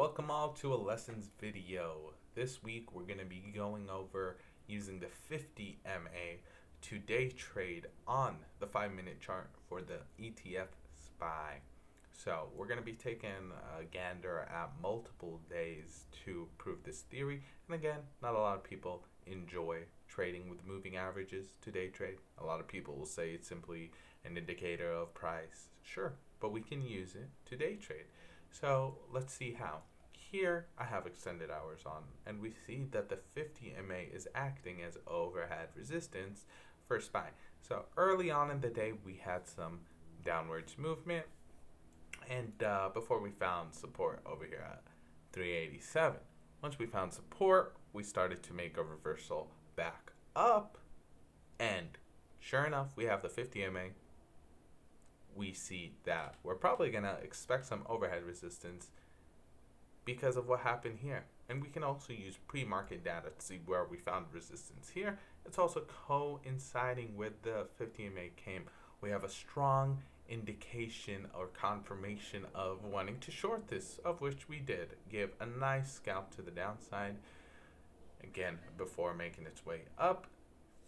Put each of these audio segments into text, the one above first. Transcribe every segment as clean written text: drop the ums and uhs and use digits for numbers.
Welcome all to a lessons video. This week we're going to be going over using the 50 MA to day trade on the 5-minute chart for the ETF SPY. So we're going to be taking a gander at multiple days to prove this theory. And again, not a lot of people enjoy trading with moving averages to day trade. A lot of people will say it's simply an indicator of price. Sure, but we can use it to day trade. So let's see how. Here I have extended hours on, and we see that the 50 MA is acting as overhead resistance for SPY. So early on in the day we had some downwards movement, and before we found support over here at 387. Once we found support, we started to make a reversal back up, and sure enough, we have the 50 MA. We see that we're probably going to expect some overhead resistance because of what happened here. And we can also use pre-market data to see where we found resistance here. It's also coinciding with the 50 MA came. We have a strong indication or confirmation of wanting to short this, of which we did give a nice scalp to the downside, again, before making its way up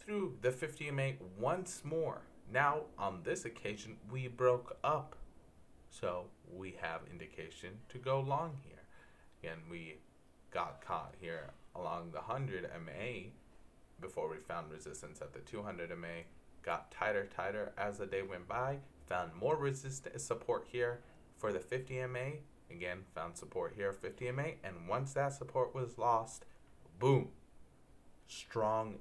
through the 50 MA once more. Now, on this occasion, we broke up, so we have indication to go long here. Again, we got caught here along the 100 MA before we found resistance at the 200 MA, got tighter as the day went by, found more resistance support here for the 50 MA, again, found support here, 50 MA, and once that support was lost, boom, strong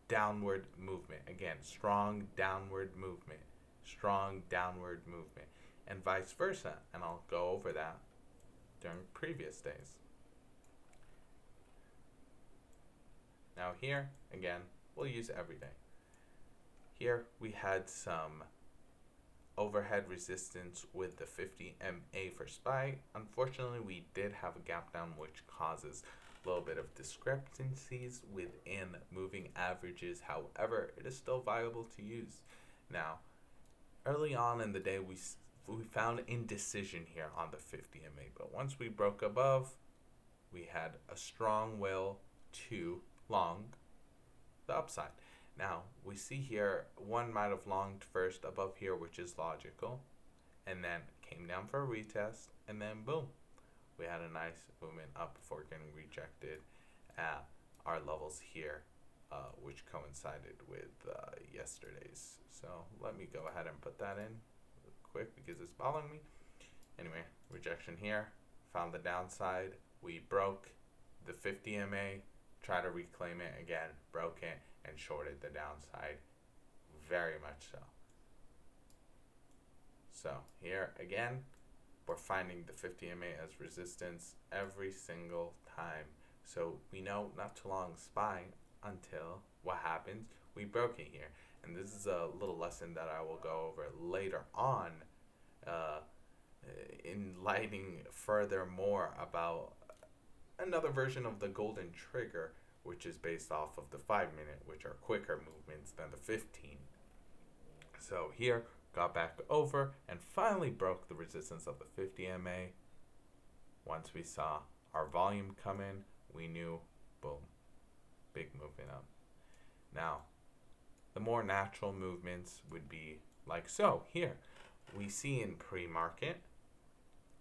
downward movement. Again, strong downward movement, and vice versa. And I'll go over that during previous days. Now here, again, we'll use every day. Here we had some overhead resistance with the 50 MA for SPY. Unfortunately, we did have a gap down, which causes a little bit of discrepancies within moving averages. However, it is still viable to use. Now, early on in the day, we found indecision here on the 50 MA, but once we broke above, we had a strong will to long the upside. Now, we see here one might have longed first above here, which is logical, and then came down for a retest, and then boom, we had a nice movement up before getting rejected at our levels here, which coincided with yesterday's. So let me go ahead and put that in quick because it's bothering me. Anyway, rejection here, found the downside, we broke the 50 MA, try to reclaim it again, broke it, and shorted the downside, very much so. So here again, we're finding the 50 MA as resistance every single time. So we know not too long SPY until what happens, we broke it here. And this is a little lesson that I will go over later on, enlightening further more about another version of the golden trigger, which is based off of the 5-minute, which are quicker movements than the 15. So here, got back over and finally broke the resistance of the 50 MA. Once we saw our volume come in, we knew, boom, big movement up. Now, the more natural movements would be like so. Here, we see in pre-market,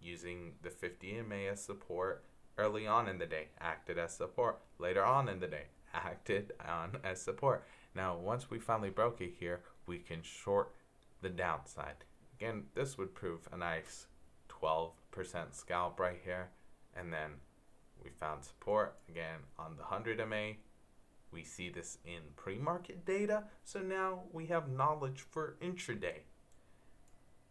using the 50 MA as support, early on in the day, acted as support. Later on in the day, acted on as support. Now, once we finally broke it here, we can short the downside. Again, this would prove a nice 12% scalp right here. And then we found support again on the 100 MA. We see this in pre-market data. So now we have knowledge for intraday.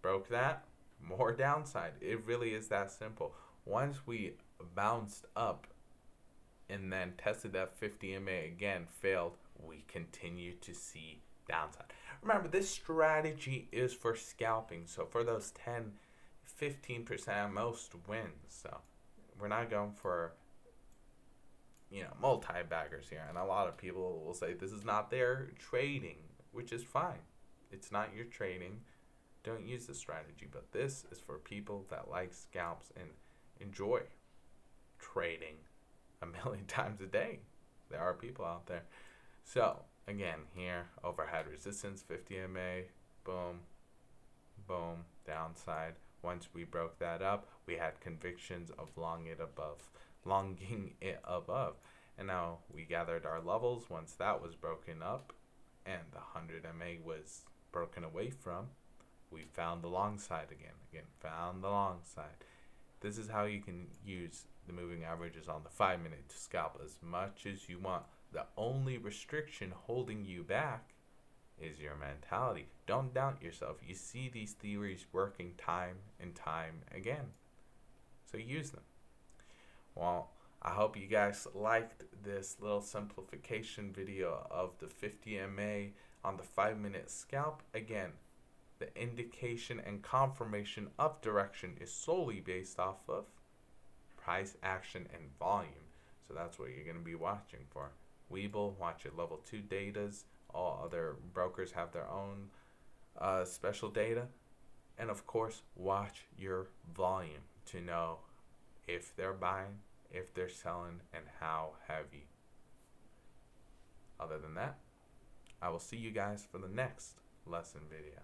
Broke that, more downside. It really is that simple. Once we bounced up and then tested that 50 MA again, failed, we continue to see downside. Remember, this strategy is for scalping, so for those 10-15% most wins. So we're not going for multi-baggers here, and a lot of people will say this is not their trading, which is fine. It's not your trading. Don't use this strategy, but this is for people that like scalps and enjoy trading a million times a day. There are people out there. So again, here overhead resistance 50 MA, boom, boom, downside. Once we broke that up, we had convictions of longing it above. And now we gathered our levels once that was broken up and the 100 MA was broken away from. We found the long side again, found the long side. This is how you can use the moving averages on the 5 minute to scalp as much as you want. The only restriction holding you back is your mentality. Don't doubt yourself. You see these theories working time and time again. So use them. Well, I hope you guys liked this little simplification video of the 50 MA on the 5 minute scalp. Again, the indication and confirmation of direction is solely based off of price, action, and volume. So that's what you're going to be watching for. Webull, watch your level 2 datas. All other brokers have their own special data. And of course, watch your volume to know if they're buying, if they're selling, and how heavy. Other than that, I will see you guys for the next lesson video.